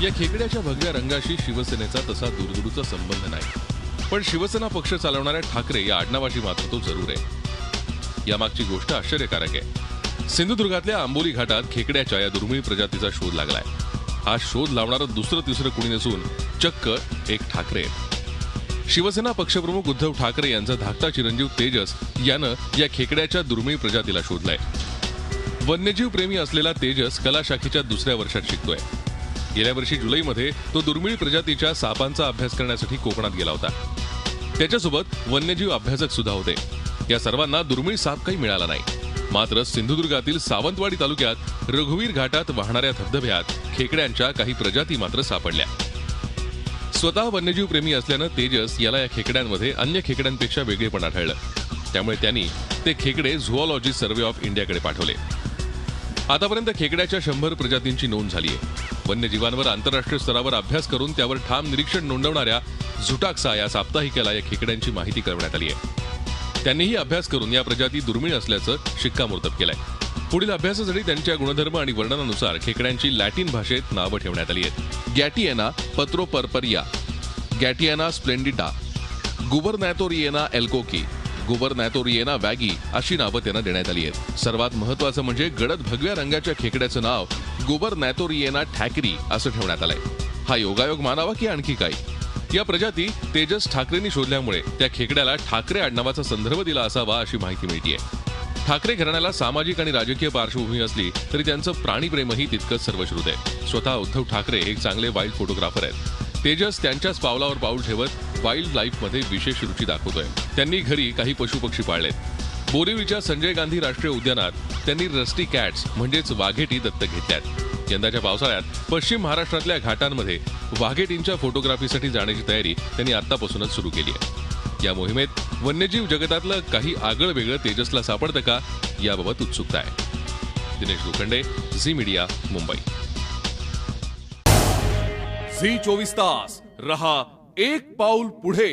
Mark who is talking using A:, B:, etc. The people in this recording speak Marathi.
A: या खेकड्याच्या भगव्या रंगाशी शिवसेनेचा तसा दूरदूरचा संबंध नाही, पण शिवसेना पक्ष चालवणाऱ्या ठाकरे या आडनावाशी मात्र तो जरूर आहे. यामागची गोष्ट आश्चर्यकारक आहे. सिंधुदुर्गातल्या आंबोली घाटात खेकड्याच्या या दुर्मिळ प्रजातीचा शोध लागलाय. हा शोध लावणारं दुसरं तिसरं कुणी नसून चक्क एक ठाकरे. शिवसेना पक्षप्रमुख उद्धव ठाकरे यांचा धाकटा चिरंजीव तेजस यानं या खेकड्याच्या दुर्मिळ प्रजातीला शोधलाय. वन्यजीव प्रेमी असलेला तेजस कला शाखेच्या दुसऱ्या वर्षात शिकतोय. गेल्या वर्षी जुलैमध्ये तो दुर्मिळ प्रजातीच्या सापांचा अभ्यास करण्यासाठी कोकणात गेला होता. त्याच्यासोबत वन्यजीव अभ्यासक सुद्धा होते. या सर्वांना दुर्मिळ साप काही मिळाला नाही. मात्र सिंधुदुर्गातील सावंतवाडी तालुक्यात रघुवीर घाटात वाहणाऱ्या धबधब्यात खेकड्यांच्या काही प्रजाती मात्र सापडल्या. स्वतः वन्यजीव प्रेमी असल्यानं तेजस याला या खेकड्यांमध्ये अन्य खेकड्यांपेक्षा वेगळेपण आढळलं. त्यामुळे त्यांनी ते खेकडे झुऑलॉजी सर्व्हे ऑफ इंडियाकडे पाठवले. आतापर्यंत खेकड्याच्या 100 प्रजातींची नोंद झाली आहे. वन्यजीवांवर आंतरराष्ट्रीय स्तरावर अभ्यास करून त्यावर ठाम निरीक्षण नोंदवणाऱ्या झुटाक्सा या साप्ताहिकाला या खेकड्यांची माहिती कळवण्यात आली आहे. त्यांनीही अभ्यास करून या प्रजाती दुर्मिळ असल्याचं शिक्कामोर्तब केलंय. पुढील अभ्यासासाठी त्यांच्या गुणधर्म आणि वर्णनानुसार खेकड्यांची लॅटिन भाषेत नावं ठेवण्यात आली आहेत. गॅटिएना पत्रोपर्परिया, गॅटिएना स्प्लेंडिटा, गुबरनॅटोरिएना एल्कोकी, गुबरनॅटोरिएना वॅगी अशी नावं त्यांना देण्यात आली आहेत. सर्वात महत्त्वाचं म्हणजे गडद भगव्या रंगाच्या खेकड्याचं नाव गुबरनॅटोरिएना ठॅकरी असं ठेवण्यात आलंय. हा योगायोग मानावा की आणखी काही? या प्रजाती तेजस ठाकरेंनी शोधल्यामुळे त्या खेकड्याला ठाकरे आडनावाचा संदर्भ दिला असावा अशी माहिती मिळतेय. ठाकरे घराण्याला सामाजिक आणि राजकीय पार्श्वभूमी असली तरी त्यांचं प्राणीप्रेमही तितकंच सर्वश्रुत आहे. स्वतः उद्धव ठाकरे एक चांगले वाईल्ड फोटोग्राफर आहेत. तेजस त्यांच्याच पावलावर पाऊल ठेवत वाईल्ड लाईफमध्ये विशेष रुची दाखवतोय. त्यांनी घरी काही पशुपक्षी पाळलेत. बोरिवलीच्या संजय गांधी राष्ट्रीय उद्यानात त्यांनी रस्टी कॅट्स म्हणजेच वाघेटी दत्तक घेतल्यात. यंदाच्या पावसाळ्यात पश्चिम महाराष्ट्रातल्या घाटांमध्ये वाघेटींच्या फोटोग्राफीसाठी जाण्याची तयारी त्यांनी आतापासूनच सुरू केली आहे. या मोहिमेत वन्यजीव जगतातलं काही आगळं वेगळं तेजसला सापडतं का याबाबत उत्सुकता आहे. दिनेश लोखंडे, झी मीडिया, मुंबई.
B: झी 24 तास रहा एक पाऊल पुढे.